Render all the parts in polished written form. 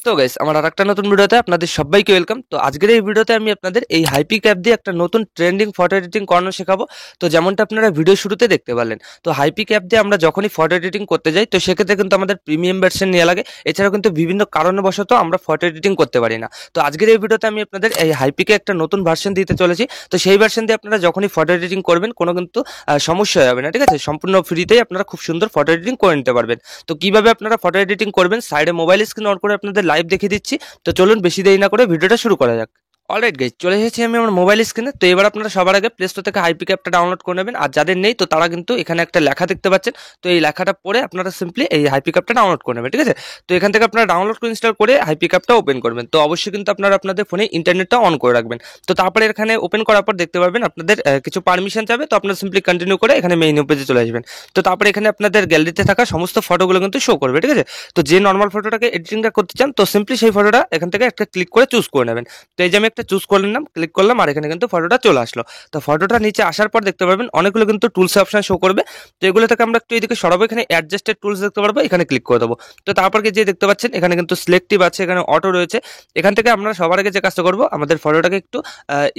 So guys আমার আরেকটা নতুন ভিডিওতে আপনাদের সবাইকে ওয়েলকাম। তো আজকের এই ভিডিওতে আমি আপনাদের এই হাইপিক অ্যাপ দিয়ে একটা নতুন ট্রেন্ডিং ফটো এডিটিং করানো শেখাবো। তো যেমনটা আপনারা ভিডিও শুরুতে দেখতে পারলেন, তো হাইপিক অ্যাপ দিয়ে আমরা যখনই ফটো এডিটিং করতে যাই তো সেক্ষেত্রে কিন্তু আমাদের প্রিমিয়াম ভার্সন নেওয়া লাগে। এছাড়াও কিন্তু বিভিন্ন কারণবশত আমরা ফটো এডিটিং করতে পারি না। তো আজকের এই ভিডিওতে আমি আপনাদের এই হাইপিকে একটা নতুন ভার্সন দিতে চলেছি। তো সেই ভার্সন দিয়ে আপনারা যখনই ফটো এডিটিং করবেন কোনো কিন্তু সমস্যা হবে না, ঠিক আছে? সম্পূর্ণ ফ্রিতেই আপনারা খুব সুন্দর ফটো এডিটিং করে নিতে পারবেন। তো কিভাবে আপনারা ফটো এডিটিং করবেন সাইডে মোবাইল স্ক্রিন অন করে আপনাদের লাইভ দেখিয়ে দিচ্ছি। তো চলুন বেশি দেরি না করে ভিডিওটা শুরু করা যাক। অলরাইট গাইজ, চলে এসেছি আমি আমার মোবাইল স্ক্রিনে। তো এবার আপনারা সবার আগে প্লে স্টোর থেকে হাইপিক অ্যাপটা ডাউনলোড করে নেবেন। আর যাদের নেই তো তারা কিন্তু এখানে একটা লেখা দেখতে পাচ্ছেন, তো এই লেখাটা পড়ে আপনারা সিম্পলি এই হাইপিক অ্যাপটা ডাউনলোড করে নেবেন, ঠিক আছে? তো এখান থেকে আপনারা ডাউনলোড করে ইনস্টল করে হাইপিক অ্যাপটা ওপেন করবেন। তো অবশ্যই কিন্তু আপনারা আপনাদের ফোনে ইন্টারনেটটা অন করে রাখবেন। তো তারপরে এখানে ওপেন করার পর দেখতে পারবেন আপনাদের কিছু পারমিশন চাবে। তো আপনারা সিম্পলি কন্টিনিউ করে এখানে মেইন পেজে চলে আসবেন। তো তারপরে এখানে আপনাদের গ্যালারিতে থাকা সমস্ত ফটোগুলো কিন্তু শো করবে, ঠিক আছে? তো যে নর্মাল ফটোটাকে এডিটিংটা করতে চান তো সিম্পলি সেই ফটোটা এখান থেকে একটা ক্লিক করে চুজ করে নেবেন। তো এই যে আমি একটা চুজ করে নিলাম, ক্লিক করলাম, আর এখানে কিন্তু ফটোটা চলে আসলো। তো ফটোটা নিচে আসার পর দেখতে পারবেন অনেকগুলো কিন্তু টুলস অপশন শো করবে। তো এগুলো থেকে আমরা একটু এদিকে সরাবো, এখানে অ্যাডজাস্টেড টুলস দেখতে পারবো, এখানে ক্লিক করে দেবো। তো তারপর যে দেখতে পাচ্ছেন এখানে কিন্তু সিলেক্টিভ আছে, এখানে অটো রয়েছে। এখান থেকে আমরা সবার আগে যে কাজটা করবো আমাদের ফটোটাকে একটু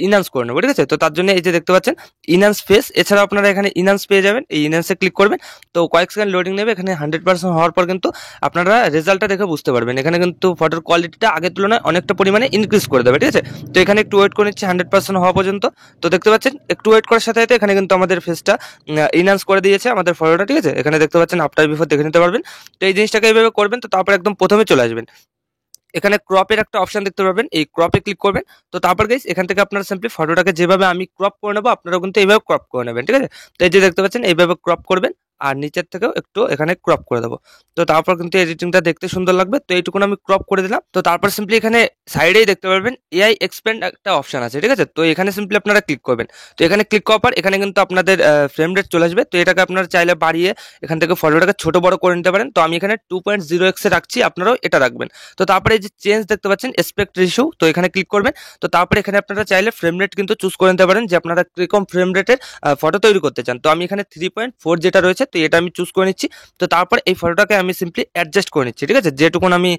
ইনহান্স করে নেবো, ঠিক আছে? তো তার জন্য এই যে দেখতে পাচ্ছেন ইনহান্স ফেস, এছাড়াও আপনারা এখানে ইনহান্স পেয়ে যাবেন। এই ইনহান্সে ক্লিক করবেন, তো কয়েক সেকেন্ড লোডিং নেবে। এখানে 100% হওয়ার পর কিন্তু আপনারা রেজাল্টটা দেখে বুঝতে পারবেন এখানে কিন্তু ফটোর কোয়ালিটিটা আগের তুলনায় অনেকটা পরিমাণে ইনক্রিজ করে দেবে, ঠিক আছে? তো এখানে একটু ওয়েট করে নিচ্ছি 100% হওয়া পর্যন্ত। তো দেখতে পাচ্ছেন একটু ওয়েট করার সাথে সাথে এখানে কিন্তু আমাদের ফেসটা ইনহান্স করে দিয়েছে আমাদের ফটোটা, ঠিক আছে? এখানে দেখতে পাচ্ছেন আফটার বিফোর দেখে নিতে পারবেন। তো এই জিনিসটাকে এইভাবে করবেন। তো তারপর একদম প্রথমে চলে আসবেন, এখানে ক্রপের একটা অপশন দেখতে পারবেন, এই ক্রপে ক্লিক করবেন। তো তারপর গাইস এখান থেকে আপনারা সিম্পলি ফটোটাকে যেভাবে আমি ক্রপ করে নেবো আপনারাও কিন্তু এইভাবে ক্রপ করে নেবেন, ঠিক আছে? তো এই যে দেখতে পাচ্ছেন এইভাবে ক্রপ করবেন, আর নিচের থেকেও একটু এখানে ক্রপ করে দেবো। তো তারপর কিন্তু এডিটিংটা দেখতে সুন্দর লাগবে। তো এইটুকুন আমি ক্রপ করে দিলাম। তো তারপর সিম্পলি এখানে সাইডেই দেখতে পারবেন এআই এক্সপ্যান্ড একটা অপশন আছে, ঠিক আছে? তো এখানে সিম্পলি আপনারা ক্লিক করবেন। তো এখানে ক্লিক করার পর এখানে কিন্তু আপনাদের ফ্রেম রেট চলে আসবে। তো এটাকে আপনারা চাইলে বাড়িয়ে এখান থেকে ফটোটাকে ছোট বড় করে নিতে পারেন। তো আমি এখানে 2.0x এ রাখছি, আপনারাও এটা রাখবেন। তো তারপরে এই যে চেঞ্জ দেখতে পাচ্ছেন এসপেক্ট রেশিও, তো এখানে ক্লিক করবেন। তো তারপরে এখানে আপনারা চাইলে ফ্রেম রেট কিন্তু চুজ করে নিতে পারেন যে আপনারা কিরকম ফ্রেম রেটের ফটো তৈরি করতে চান। তো আমি এখানে 3.4 যেটা রয়েছে তো এটা আমি চুজ করে নিচ্ছি। তো তারপর এই ফটোটাকে আমি সিম্পলি অ্যাডজাস্ট করে নিচ্ছি, ঠিক আছে? যেটুকুন আমি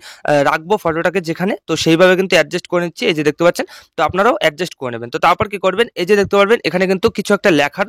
রাখবো ফটোটাকে যেখানে, তো সেইভাবে কিন্তু অ্যাডজাস্ট করে নিচ্ছি। এই যে দেখতে পাচ্ছেন, তো আপনারাও অ্যাডজাস্ট করে নেবেন। তো তারপর কি করবেন, এই যে দেখতে পারবেন এখানে কিন্তু কিছু একটা লেখার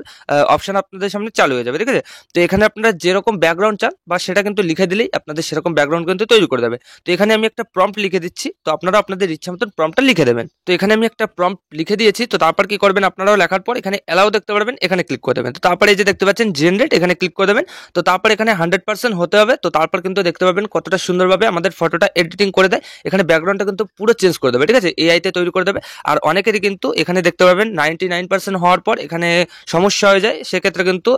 অপশন আপনাদের সামনে চালু হয়ে যাবে, ঠিক আছে? তো এখানে আপনারা যেরকম ব্যাকগ্রাউন্ড চান বা সেটা কিন্তু লিখে দিলেই আপনাদের সেরকম ব্যাকগ্রাউন্ড কিন্তু তৈরি করে দেবে। তো এখানে আমি একটা প্রম্পট লিখে দিচ্ছি, তো আপনারা আপনাদের ইচ্ছা মতন প্রম্পটটা লিখে দেবেন। তো এখানে আমি একটা প্রম্পট লিখে দিয়েছি। তো তারপর কি করবেন, আপনারাও লেখার পর এখানে অ্যালাউ দেখতে পারবেন, এখানে ক্লিক করে দেবেন। তো তারপরে এই যে দেখতে পাচ্ছেন জেনারেট, এখানে ক্লিক করে দেবেন। তো তারপর এখানে 100% হতে হবে। তো তারপর কিন্তু দেখতে পাবেন কতটা সুন্দরভাবে আমাদের ফটোটা এডিটিং করে দেয়। এখানে ব্যাকগ্রাউন্ডটা কিন্তু পুরো চেঞ্জ করে দেবে, ঠিক আছে? এআই তে তৈরি করে দেবে। আর অনেকেরই কিন্তু এখানে দেখতে পাবেন 99% হওয়ার পর এখানে সমস্যা হয়ে যায়, সেক্ষেত্রে কিন্তু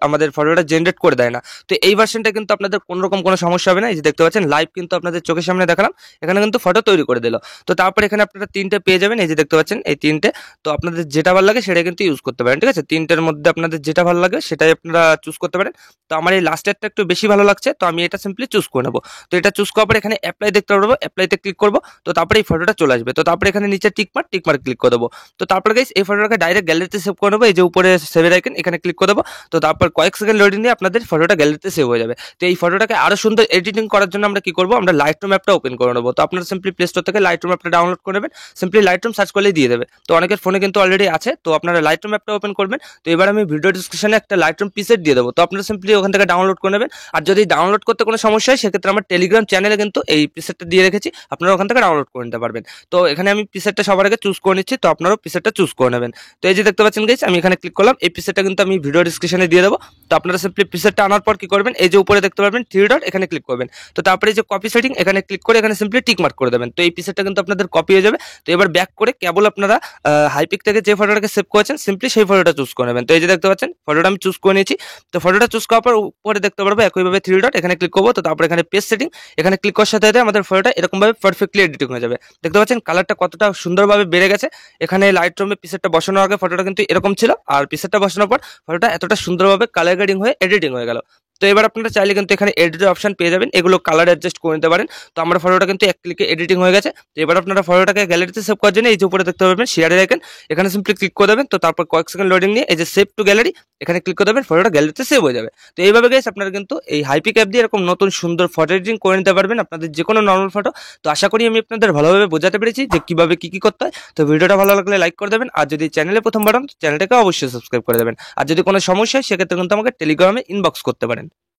আমাদের ফটোটা জেনারেট করে দেয় না। তো এই ভার্সনটা কিন্তু আপনাদের কোনো রকম কোনো সমস্যা হবে না। এই যে দেখতে পাচ্ছেন লাইভ কিন্তু আপনাদের চোখের সামনে দেখালাম, এখানে কিন্তু ফটো তৈরি করে দিল। তো তারপর এখানে আপনারা তিনটে পেয়ে যাবেন, এই যে দেখতে পাচ্ছেন এই তিনটে। তো আপনাদের যেটা ভালো লাগে সেটা কিন্তু ইউজ করতে পারেন, ঠিক আছে? তিনটের মধ্যে আপনাদের যেটা ভালো লাগে সেটাই আপনারা চুজ করতে পারেন। তো আমার এই লাস্টেরটা একটু বেশি ভালো লাগছে, তো আমি এটা সিম্পলি চুজ করে নেবো। তো এটা চুজ করার পর এখানে অ্যাপ্লাই দেখতে পারবো, অ্যাপ্লাইতে ক্লিক করবো। তো তারপরে এই ফটোটা চলে আসবে। তো তারপরে এখানে নিচে টিকমার্ক ক্লিক করে দেবো। তো তারপরে গাইস এই ফটোটাকে ডাইরেক্ট গ্যালারিতে সেভ করে নেবো। এই যে উপরে সেভের আইকন, এখানে ক্লিক করে দেবো। তো তারপর কয়েক সেকেন্ড লোডিং দিয়ে আপনাদের ফটোটা গ্যালারিতে সেভ হয়ে যাবে। তো এই ফটোটাকে আরো সুন্দর এডিটিং করার জন্য আমরা কি করবো, আমরা লাইটরুম অ্যাপটা ওপেন করে নেবো। তো আপনারা সিম্পলি প্লে স্টোর থেকে লাইটরুম অ্যাপটা ডাউনলোড করে নেবেন, সিম্পলি লাইটরুম সার্চ করলেই দিয়ে দেবে। তো অনেকের ফোনে কিন্তু অলরেডি আছে, তো আপনারা লাইটরুম অ্যাপটা ওপেন করবেন। তো এবার আমি ভিডিও ডিসক্রিপশনে একটা লাইটরুম প্রিসেট দিয়ে দেবো, তো আপনারা সিম্পলি ওখান থেকে ডাউনলোড করে নেবেন। আর যদি ডাউনলোড করতে কোনো সমস্যা হয় সেক্ষেত্রে আমার টেলিগ্রাম চ্যানেলে কিন্তু এই প্রিসেটটা দিয়ে রেখেছি, আপনারা ওখান থেকে ডাউনলোড করে নিতে পারবেন। তো এখানে আমি প্রিসেটটা সবার আগে চুজ করে নিচ্ছি, তো আপনারাও প্রিসেটটা চুজ করে নেবেন। তো এই যে দেখতে পাচ্ছেন গাইস আমি এখানে ক্লিক করলাম, এই প্রিসেটটা কিন্তু আমি ভিডিও ডিসক্রিপশনে দিয়ে দেবো। তো আপনারা সিম্পলি প্রিসেটটা আনার পর কি করবেন, এই যে উপরে দেখতে পারবেন থ্রি ডট, এখানে ক্লিক করবেন। তো তারপরে এই যে কপি সেটিং, এখানে ক্লিক করে এখানে সিম্পলি টিক মার্ক করে দেবেন। তো এই প্রিসেটটা কিন্তু আপনাদের কপি হয়ে যাবে। তো এবার ব্যাক করে কেবল আপনারা হাইপিক থেকে যে ফটোটাকে সেভ করেছেন সিম্পলি সেই ফটোটা চুজ করে নেবেন। তো এই যে দেখতে পাচ্ছেন ফটোটা আমি চুজ করে নিয়েছি। তো ফটোটা চুজ করার পর উপরে দেখতে পারবো একইভাবে থ্রি ডট, এখানে ক্লিক করবো। তো তারপর এখানে পেজ সেটিং, এখানে ক্লিক করার সাথে সাথে আমাদের ফটোটা এরকমভাবে পারফেক্টলি এডিটিং হয়ে যাবে। দেখতে পাচ্ছেন কালারটা কতটা সুন্দরভাবে বেড়ে গেছে। এখানে লাইট রুমে পিসেটটা বসানোর আগে ফটোটা কিন্তু এরকম ছিল, আর পিসেটটা বসানোর পর ফটোটা এতটা সুন্দরভাবে কালার গ্রেডিং হয়ে এডিটিং হয়ে গেল। তো এবার আপনারা চাইলে কিন্তু এখানে এডিটের অপশন পেয়ে যাবেন, এগুলো কালার অ্যাডজাস্ট করে নিতে পারেন। তো আমার ফটোটা কিন্তু এক ক্লিকে এডিটিং হয়ে গেছে। তো এবার আপনারা ফটোটাকে গ্যালারিতে সেভ করার জন্য এই যে উপরে দেখতে পাবেন শেয়ারের আইকন, এখানে সিম্পলি ক্লিক করে দেবেন। তো তারপর কয়েক সেকেন্ড লোডিং নিয়ে এই যে সেভ টু গ্যালারি এখানে ক্লিক করে দেবেন, ফটোটা গ্যালারিতে সেভ হয়ে যাবে। তো এইভাবে গাইস আপনারা কিন্তু এই হাইপিক অ্যাপ দিয়ে এরকম নতুন সুন্দর ফটো এডিটিং করে নিতে পারবেন আপনাদের যে কোনো নর্মাল ফটো। তো আশা করি আমি আপনাদের ভালোভাবে বোঝাতে পেরেছি যে কিভাবে কি করতে হয়। তো ভিডিওটা ভালো লাগলে লাইক করে দেবেন, আর যদি চ্যানেলে প্রথমবার হন চ্যানেলটাকে অবশ্যই সাবস্ক্রাইব করে দেবেন। আর যদি কোনো সমস্যা হয় সেক্ষেত্রে কিন্তু আমাকে টেলিগ্রামে ইনবক্স করতে পারেন।